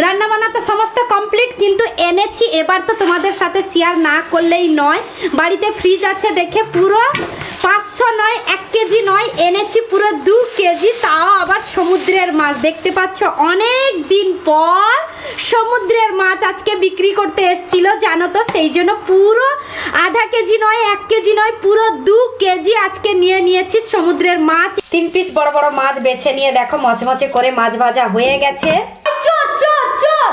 রান্না বান্না তো সমস্ত কমপ্লিট, কিন্তু এনেছি এবার তো তোমাদের সাথে শেয়ার না করলেই নয়। বাড়িতে ফ্রিজ আছে দেখে পুরো 500 নয় 1 কেজি নয়, এনেছি পুরো 2 কেজি, তাও আবার সমুদ্রের মাছ। দেখতে পাচ্ছ অনেক দিন পর সমুদ্রের মাছ আজকে বিক্রি করতে এসেছিল জানো তো, সেই জন্য পুরো আধা কেজি নয় 1 কেজি নয়, পুরো 2 কেজি আজকে নিয়ে নিয়েছি সমুদ্রের মাছ। 3 পিস বড় বড় মাছ বেছে নিয়ে দেখো মচমচে করে মাছ ভাজা হয়ে গেছে। চোর চোর চোর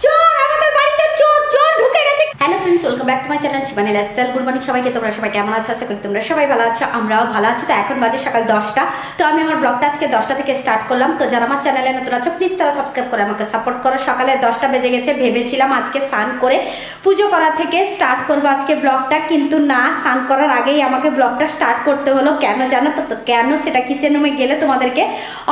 চোর, আমাদের বাড়িতে চোর চোর ঢুকে গেছে। Hello friends, welcome back to my channel Shivani lifestyle. Good morning সবাইকে, তোমরা সবাই কেমন আছো? আশা করি তোমরা সবাই ভালো আছো, আমরাও ভালো আছি। তো এখন বাজে সকাল 10টা। তো আমি আমার ব্লগটা আজকে 10টা থেকে স্টার্ট করলাম। তো যারা আমার চ্যানেলে নতুন আছো প্লিজ তারা সাবস্ক্রাইব করে আমাকে সাপোর্ট করো। সকালে 10টা বেজে গেছে, ভেবেছিলাম আজকে স্নান করে পুজো করা থেকে স্টার্ট করবো আজকে ব্লগটা, কিন্তু না, স্নান করার আগেই আমাকে ব্লগটা স্টার্ট করতে হলো। কেন জানো তো? কেন সেটা কিচেন রুমে গেলে তোমাদেরকে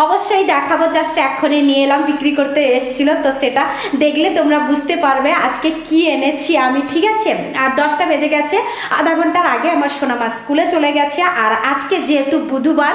অবশ্যই দেখাবো। জাস্ট এখনই নিয়ে এলাম, বিক্রি করতে এসেছিল, তো সেটা দেখলে তোমরা বুঝতে পারবে আজকে কি এনেছি আমি, ঠিক আছে? আর 10টা বেজে গেছে, আধা ঘন্টার আগে আমার সোনামা স্কুলে চলে গেছে। আর আজকে যেহেতু বুধবার,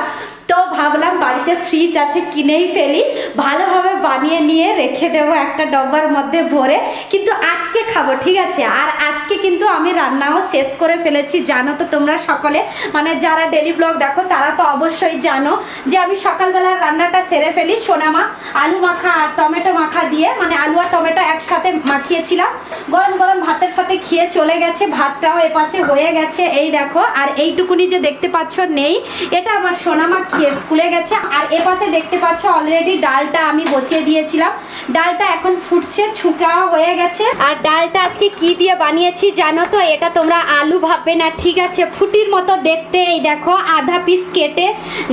তো ভাবলাম বাড়িতে ফ্রিজ আছে কিনেই ফেলি, ভালোভাবে বানিয়ে নিয়ে রেখে দেবো একটা ডব্বার মধ্যে ভরে, কিন্তু আজকে খাবো, ঠিক আছে? আর আজকে কিন্তু আমি রান্নাও শেষ করে ফেলেছি জানো তো তোমরা সকলে, মানে যারা ডেলি ব্লগ দেখো তারা তো অবশ্যই জানো যে আমি সকালবেলার রান্নাটা সেরে ফেলি। সোনামা আলু মাখা আর টমেটো মাখা দিয়ে, মানে আলু আর টমেটো একসাথে মাখিয়েছিলাম, গরম গরম ভাতের সাথে খেয়ে চলে গেছে। ভাতটাও এপাশে হয়ে গেছে, এই দেখো। আর এইটুকুনি যে দেখতে পাচ্ছ নেই, এটা আমার সোনামা খেয়ে স্কুলে গেছে। আর এপাশে দেখতে পাচ্ছ অলরেডি ডালটা আমি বসিয়ে দিয়েছিলাম, ডালটা এখন ফুটছে, ছুঁকাও হয়ে গেছে। আর ডালটা আজকে কি দিয়ে বানিয়েছি জানো তো? এটা তোমরা আলু ভাববে না, ঠিক আছে? ফুটির মতো দেখতে, এই দেখো আধা পিস কেটে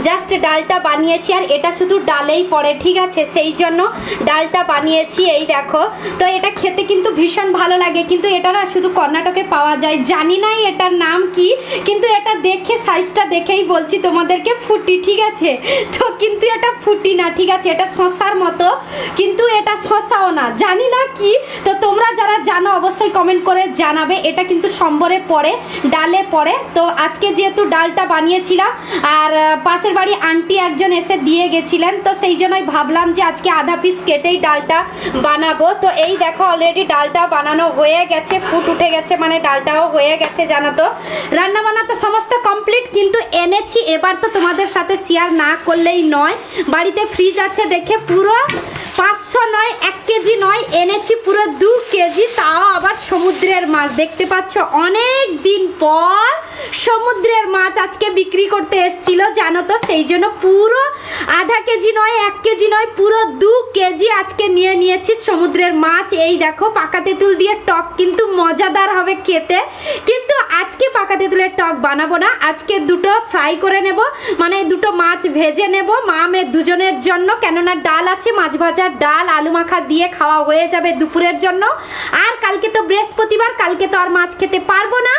জাস্ট ডালটা বানিয়েছি। আর এটা শুধু ডালেই পড়ে, ঠিক আছে? সেই জন্য ডালটা বানিয়েছি, এই দেখো। তো এটা খেতে কিন্তু ভীষণ ভালো লাগে, কিন্তু এটা না শুধু কর্ণাটকে পাওয়া যায়, জানি না এটার নাম কি, কিন্তু এটা দেখে সাইজটা দেখেই বলছি তোমাদেরকে ফুটি, ঠিক আছে? তো কিন্তু এটা ফুটি না, ঠিক আছে? এটা শশার মতো, কিন্তু এটা শশাও না, জানি না কি। তো তোমরা যারা জানো অবশ্যই কমেন্ট করে জানাবে। এটা কিন্তু সম্বরে পড়ে, ডালে পড়ে। তো আজকে যেহেতু ডালটা বানিয়েছিলাম, আর পাশের বাড়ি আন্টি একজন এসে দিয়ে গেছিলেন, তো সেই জন্যই ভাবলাম যে আজকে আধা পিস কেটেই ডালটা বানাবো। তো এই দেখো অলরেডি ডালটা বানানো হয়ে গেছে, ফুট উঠে গেছে, মানে ডালটাও হয়ে গেছে জানো তো। রান্না বান্না তো সমস্ত কমপ্লিট, কিন্তু এনেছি এবার তো তোমাদের সাথে শেয়ার না করলেই নয়। বাড়িতে ফ্রিজ আছে দেখে পুরো 500 নয় 1 কেজি নয়, এনেছি পুরো 2 কেজি, তাও আবার সমুদ্রের মাছ। দেখতে পাচ্ছ অনেক দিন পর সমুদ্রের মাছ আজকে বিক্রি করতে এসেছিল জানো তো, সেই জন্য পুরো আধা কেজি নয় 1 কেজি নয়, পুরো 2 কেজি আজকে নিয়ে নিয়েছি সমুদ্রের মাছ। এই দেখো পাকা তেঁতুল দিয়ে টক কিন্তু মজাদার হবে খেতে, কিন্তু আজকে পাকা তেঁতুলের টক বানাবো না, আজকে দুটো ফ্রাই করে নেব, মানে দুটো মাছ ভেজে নেব মা মেয়ে দুজনের জন্য। কেননা ডাল আছে, মাছ ভাজার ডাল আলু মাখা দিয়ে খাওয়া হয়ে যাবে দুপুরের জন্য। আর কালকে তো বৃহস্পতিবার, কালকে তো আর মাছ খেতে পারবো না,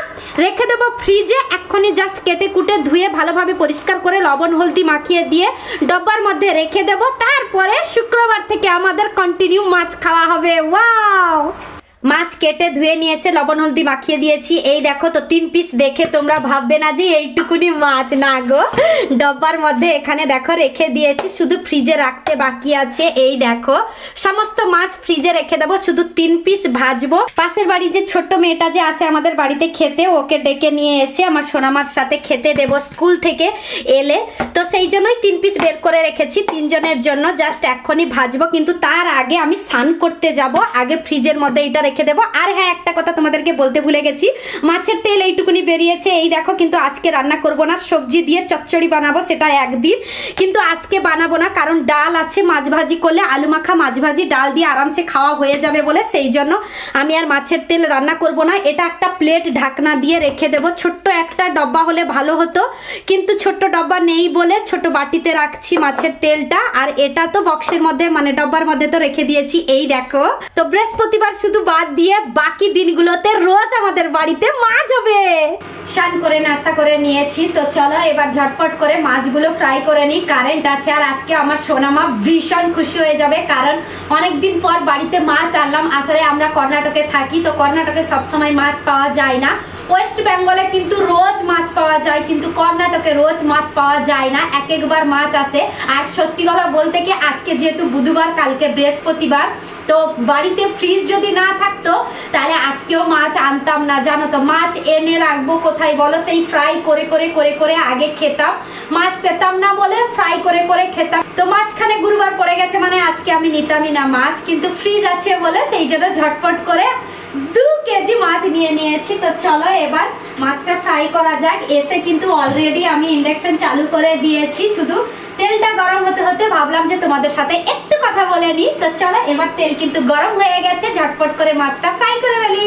রেখে দেবো ফ্রিজে। এক্ষুনি জাস্ট কেটে কুটে ধুয়ে ভালোভাবে পরিষ্কার করে লবণ হলদি মাখিয়ে দিয়ে ডব্বার মধ্যে রেখে দেবো। তারপরে শুক্রবার থেকে আমাদের কন্টিনিউ মাছ খাওয়া হবে। ওয়াও! মাছ কেটে ধুয়ে নিয়েছে, লবণ হলদি মাখিয়ে দিয়েছি। এই দেখো, তো 3 পিস দেখে তোমরা ভাববে না যে এইটুকুনি মাছ, না গো, ডব্বার মধ্যে এখানে দেখো রেখে দিয়েছি, শুধু ফ্রিজে রাখতে বাকি আছে। এই দেখো সমস্ত মাছ ফ্রিজে রেখে দেবো, শুধু 3 পিস ভাজবো। পাশের বাড়ি যে ছোট্ট মেয়েটা যে আসে আমাদের বাড়িতে খেতে, ওকে ডেকে নিয়ে এসে আমার সোনামার সাথে খেতে দেবো স্কুল থেকে এলে, তো সেই জন্যই 3 পিস বের করে রেখেছি 3 জনের জন্য। জাস্ট এখনই ভাজবো, কিন্তু তার আগে আমি স্নান করতে যাব, আগে ফ্রিজের মধ্যে এটা রেখে দেবো। আর হ্যাঁ, একটা কথা তোমাদেরকে বলতে ভুলে গেছি, মাছের তেল এইটুকুনি বেরিয়েছে, এই দেখো। কিন্তু আজকে রান্না করব না, সবজি দিয়ে চচ্চড়ি বানাবো, সেটা একদিন, কিন্তু আজকে বানাবো না, কারণ ডাল আছে। মাছ ভাজি করলে আলু মাখা মাছ ভাজি ডাল দিয়ে আরামসে খাওয়া হয়ে যাবে বলে, সেই জন্য আমি আর মাছের তেল রান্না করব না। এটা একটা প্লেট ঢাকনা দিয়ে রেখে দেবো, ছোট্ট একটা ডব্বা হলে ভালো হতো, কিন্তু ছোট্ট ডব্বা নেই বলে ছোট বাটিতে রাখছি মাছের তেলটা। আর এটা তো বক্সের মধ্যে, মানে ডব্বার মধ্যে তো রেখে দিয়েছি। এই দেখো, তো বৃহস্পতিবার শুধু বাদ দিয়ে বাকি দিনগুলোতে রোজ আমাদের বাড়িতে মাছ হবে। স্নান করে নাস্তা করে নিয়েছি, তো চলো এবার ঝটপট করে মাছগুলো ফ্রাই করে নিই। কারেন্ট আছে, আর আজকে আমার সোনামা ভীষণ খুশি হয়ে যাবে, কারণ অনেকদিন পর বাড়িতে মাছ আনলাম। আসলে আমরা কর্ণাটকে থাকি, তো কর্ণাটকে সবসময় মাছ পাওয়া যায় না। ওয়েস্ট বেঙ্গলে কিন্তু রোজ মাছ পাওয়া যায়, কিন্তু কর্ণাটকে রোজ মাছ পাওয়া যায় না, এক একবার মাছ আসে। আর সত্যি কথা বলতে কি, আজকে যেহেতু বুধবার, কালকে বৃহস্পতিবার, তো বাড়িতে ফ্রিজ যদি না থাকতো তাহলে আজকেও মাছ আনতাম না, জানো তো। মাছ এনে রাখবো কোথায় বলো, সেই ফ্রাই করে করে করে করে আগে খেতাম, মাছ পেতাম না বলে ফ্রাই করে করে খেতাম। তো মাঝখানে গুরুবার পড়ে গেছে, মানে আজকে আমি নিতামই না মাছ, কিন্তু ফ্রিজ আছে বলে সেই জন্য ঝটপট করে 2 কেজি মাছ নিয়ে নিয়েছি। তো চলো এবার মাছটা ফ্রাই করা যাক। এসে কিন্তু অলরেডি আমি ইন্ডাকশন চালু করে দিয়েছি, শুধু তেলটা গরম হতে হতে ভাবলাম যে তোমাদের সাথে একটু কথা বলে নি। তো চলো এবার তেল কিন্তু গরম হয়ে গেছে, ঝটপট করে মাছটা ফ্রাই করে ফেলি।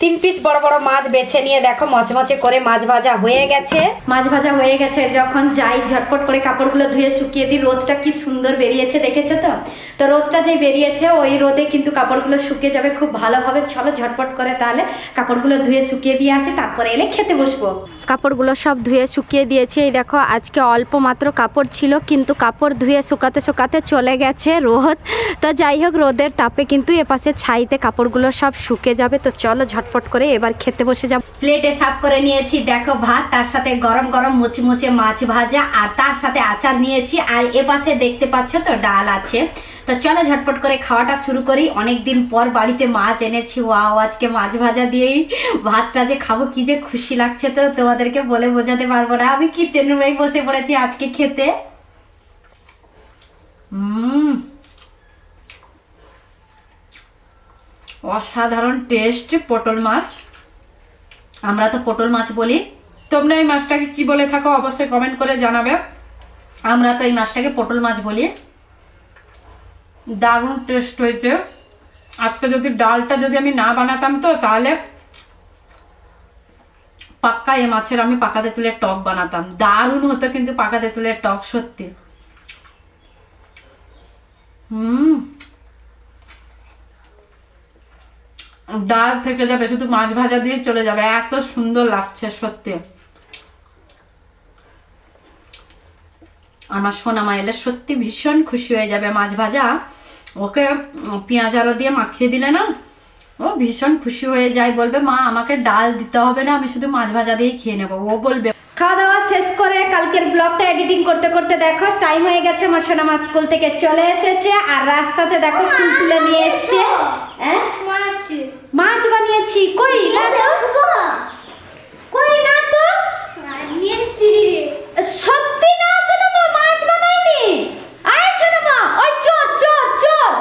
তিন পিস বড় বড় মাছ বেছে নিয়ে দেখো মচমচে করে মাছ ভাজা হয়ে গেছে। মাছ ভাজা হয়ে গেছে, যখন যাই ঝটপট করে কাপড়গুলো ধুয়ে শুকিয়ে দিই। রোদটা কি সুন্দর বেরিয়েছে দেখেছো তো? তো রোদটা যে বেরিয়েছে ওই রোদে কিন্তু কাপড়গুলো শুকিয়ে যাবে খুব ভালোভাবে। চলো ঝটপট করে তাহলে কাপড়গুলো ধুয়ে শুকিয়ে দিয়ে আসি, তারপরে এলে খেতে বসবো। কাপড়গুলো সব ধুয়ে শুকিয়ে দিয়েছি। এই দেখো আজকে অল্প মাত্র কাপড় ছিল, কিন্তু কাপড় ধুয়ে শুকাতে শুকাতে চলে গেছে রোদ। তো যাই হোক, রোদের তাপে কিন্তু এপাশে ছাইতে কাপড়গুলো সব শুকে যাবে। তো চলো ঝটপট করে এবার খেতে বসে যাব। প্লেটে সাফ করে নিয়েছি দেখো ভাত, তার সাথে গরম গরম মুচমুচে মাছ ভাজা, আর তার সাথে আচার নিয়েছি। আর এপাশে দেখতে পাচ্ছ তো ডাল আছে। তো চলো ঝটপট করে খাওয়াটা শুরু করি। অনেকদিন পর বাড়িতে মাছ এনেছি, ওয়াও! আজকে মাছ ভাজা দিয়েই ভাতটা যে খাবো কি যে খুশি লাগছে, তো তোমাদেরকে বলে বোঝাতে পারবো না। আমি কিচেন রুমেই বসে পড়েছি আজকে খেতে। অসাধারণ টেস্ট পটল মাছ। আমরা তো পটল মাছ বলি, তোমরা এই মাছটাকে কি বলে থাকো অবশ্যই কমেন্ট করে জানাবে। আমরা তো এই মাছটাকে পটল মাছ বলি। দারুণ টেস্ট হয়েছে। আজকে যদি ডালটা যদি আমি না বানাতাম তো তাহলে পাক্কা এই মাছের আমি পাকা তেঁতুলের টক বানাতাম। দারুণ হতো কিন্তু পাকা তেঁতুলের টক, সত্যি। ডাল থেকে যাবে, শুধু মাছ ভাজা দিয়ে চলে যাবে, এত সুন্দর লাগছে সত্যি। আমার সোনা মা এলে সত্যি ভীষণ খুশি হয়ে যাবে। মাছ ভাজা ওকে পেঁয়াজ আলু দিয়ে মাখিয়ে দিলে না, ও ভীষণ খুশি হয়ে যায়, বলবে মা আমাকে ডাল দিতে হবে না, আমি শুধু মাছ ভাজা দিয়েই খেয়ে নেবো। ও বলবে। খাওয়া দাওয়া শেষ করে কালকের ব্লগটা এডিটিং করতে করতে দেখো টাইম হয়ে গেছে। আমার সোনা মা স্কুল থেকে চলে এসেছে, আর রাস্তাতে দেখো ফুল তুলে নিয়ে এসছে। মাছ বানিয়েছি। কই না তো, কই না তো, সত্যি না সোনা মা মাছ বানাইনি। আয় সোনা মা, ওই চোর চোর চোর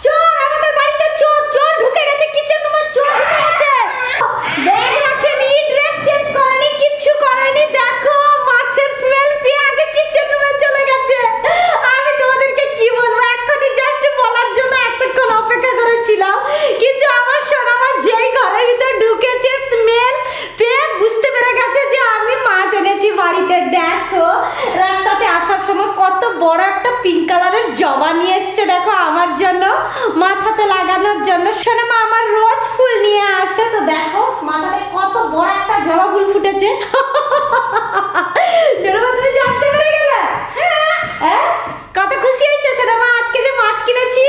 চোর, আমাদের বাড়িতে চোর চোর ঢুকে গেছে, কিচেন রুমে চোর ঢুকে গেছে। ব্যাগ রাখেনি, ড্রেস চেঞ্জ করেনি, কিচ্ছু করেনি। দেখো মাছের স্মেল পেয়ে আগে কিচেন রুমে চলে গেছে। আমি তোমাদেরকে কি বলবো, এখনই জাস্ট বলার জন্য এতক্ষণ অপেক্ষা করেছিলাম, কিন্তু আমার সোনা মা যেই ঘরের ভিতর ঢুকেছে স্মেল পেয়ে বুঝতে পেরে গেছে যে আমি মাছ এনেছি বাড়িতে। দেখো রাস্তাতে আসার সময় কত বড় একটা পিঙ্ক কালারের জবা নিয়ে এসছে দেখো আমার জন্য, মাথাতে লাগানোর জন্য। সোনা মা আমার রোজ ফুল নিয়ে আসে, তো দেখো মাথাতে কত বড় একটা জবা ফুল ফুটেছে। সোনা মা তুমি জানতে পেরে গেলে? হ্যাঁ, কত খুশি হয়েছে সোনা মা আজকে যে মাছ কিনেছি।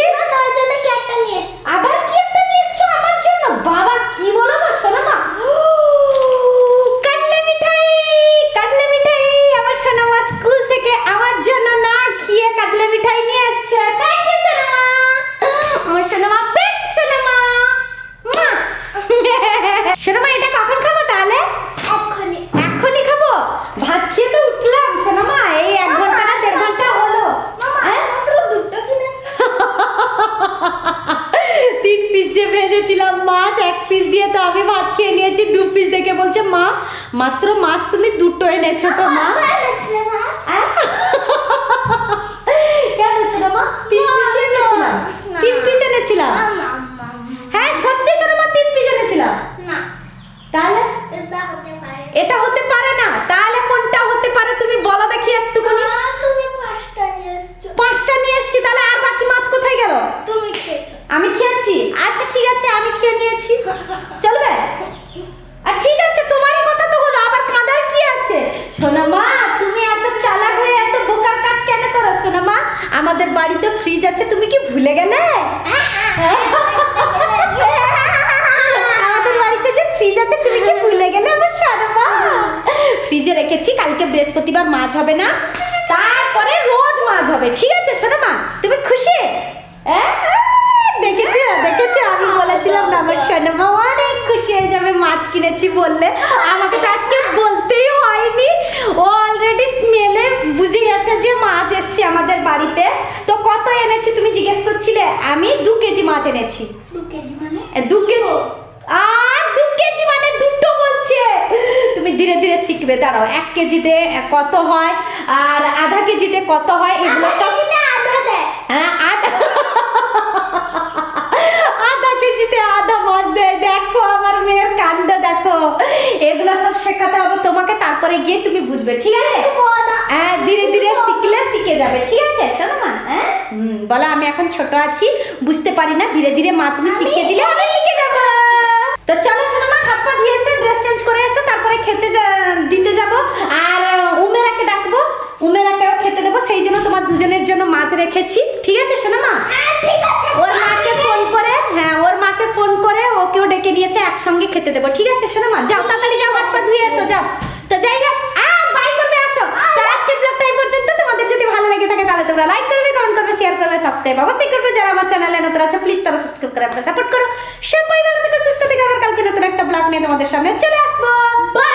আবার কি একটা নিয়ে এসছো আমার জন্য? বাবা কি বলো গো সোনা মা, কাটলে মিঠাই, কাটলে মিঠাই। আমার সোনা মা স্কুল থেকে আমার জন্য না খেয়ে কাটলে মিঠাই নিয়ে আসছে। থ্যাংক ইউ সোনা মা, আমার সোনা মা বেস্ট সোনা মা। সোনা মা এটা কখন খাবো তাহলে? এক্ষুনি খাবো। ভাত খেয়ে তো উঠলাম সোনা মা, এই 1 ঘন্টা না 1.5 ঘন্টা হলো। তিন পিস যে ভেজেছিলাম মাছ, 1 পিস দিয়ে তো আমি ভাত খেয়ে নিয়েছি। 2 পিস দেখে বলছে মা মাত্র মাছ তুমি 2টো এনেছো তো মা? কেন সোনা মা 3 পিস এনেছিলাম, 3 পিস এনেছিলাম। হ্যাঁ সত্যি সোনা মা 3 পিস এনেছিলাম। তাহলে এটা হতে পারে না, তাহলে কোনটা হতে পারে তুমি বলো দেখি একটুখানি। তুমি 5টা নিয়ে এসেছি, তাহলে আর বাকি মাছ কোথায় গেল? তুমি খেয়েছো। আমি খেয়েছি, আচ্ছা ঠিক আছে আমি খেয়ে নিয়েছি, চলবে? আর ঠিক আছে তোমারই কথা তো হলো, আবার কাঁদার কি আছে? সোনা মা তুমি এত চালাক হয়ে এত বোকার কাজ কেন করো সোনা মা? আমাদের বাড়িতে ফ্রিজ আছে, তুমি ভুলে গেলে? আমাদের বাড়িতে যে ফ্রিজ আছে তুমি কি ভুলে গেলে আমার শারবা? ফ্রিজে রেখেছি, কালকে বৃহস্পতিবার মাছ হবে না, তারপরে রোজ মাছ হবে, ঠিক আছে শোনো মা? তুমি খুশি? দেখেছো দেখেছো, আমি বলেছিলাম না আমার সোনামা অনেক খুশি হয়ে যাবে মাছ কিনেছি বললে। আমাকে তো আজকে বলতেই হয়নি, ও অলরেডি স্মেলে বুঝে গেছে যে মাছ এসছে আমাদের বাড়িতে। তো কত এনেছি তুমি জিজ্ঞেস করছিলে? আমি 2 কেজি মাছ এনেছি। 2 কেজি মানে 2 কেজি? আর 2 কেজি মানে দুটো বলছে। তুমি ধীরে ধীরে শিখবে, দাঁড়াও। 1 কেজিতে কত হয় আর আধা কেজিতে কত হয় এগুলো সব। হ্যাঁ, আধা কেজিতে আধা মাছ দেয়। দেখো আমার মেয়ের কাণ্ড দেখো, এগুলো সব শেখাতে হবে তোমাকে, তারপরে গিয়ে তুমি বুঝবে, ঠিক আছে? হ্যাঁ, ধীরে ধীরে শিখলে শিখে যাবে, ঠিক আছে শোনো মা? হ্যাঁ বলো আমি এখন ছোট আছি, বুঝতে পারি না, ধীরে ধীরে মা তুমি শিখিয়ে দিলে আমি শিখে যাবো। তো চলো শোনো মা, হাত পা ধুয়ে এসো, ড্রেস চেঞ্জ করে এসো, তারপরে খেতে দিতে যাবো। আর উমেরাকে ডাকবো, উমেরাকেও খেতে দেবো, সেই জন্য তোমার দুজনের জন্য মাছ রেখেছি, ঠিক আছে শোনো মা? ওর মাকে ফোন করে, হ্যাঁ ওর মাকে ফোন করে ওকেও ডেকে নিয়ে এসে একসঙ্গে খেতে দেবো, ঠিক আছে শোনো মা? যাও তাড়াতাড়ি যাও, হাত পা ধুয়ে এসো, যাও। তো যাই হোক, বাই করবে, আসো। তো আজকের ব্লগটা এই পর্যন্ত। তোমাদের যদি ভালো লেগে থাকে তাহলে তোমরা লাইক করবে, কমেন্ট করবে, শেয়ার করবে, সাবস্ক্রাইব অবশ্যই করবে। যারা আমার চ্যানেলে নতুন আছো প্লিজ তারা সাবস্ক্রাইব করে আমাকে সাপোর্ট করো। সবাই ভালো থেকো, সুস্থ থেকো। আবার কালকে নতুন একটা ব্লগ নিয়ে তোমাদের সামনে চলে আসবো। বাই।